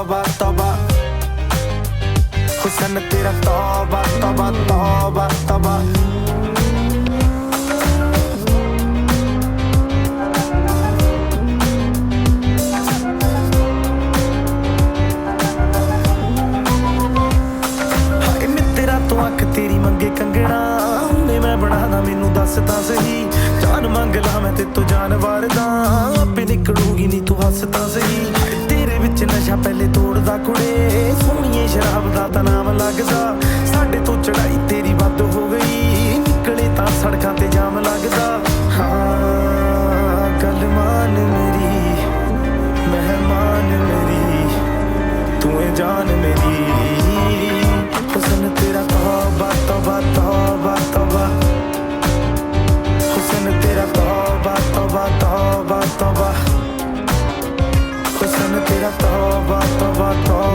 तौबा तौबा, हुस्न तेरा तौबा तौबा तौबा तौबा। अख तेरी मंगे कंगना ने मैं बनाना, मैनू दस तां सही। जान मंग ला मैं ते तो जानवर दा, आपे निकलूगी नी तू हस तां सही। तेरे विच नशा पहले तोड़दा कुड़े, सोहणीए शराब दा तां नाम लगदा। साडे तो चढ़ाई तेरी वध हो गई, निकले तां सड़कां ते जाम लगदा। हाँ गल मान मेरी, मेहमान मेरी, तू है जान मेरी। हुस्न तेरा तौबा तौबा तौबा तौबा, हुस्न तेरा तौबा तौबा तौबा तौबा, हुस्न तेरा तौबा तौबा तौबा।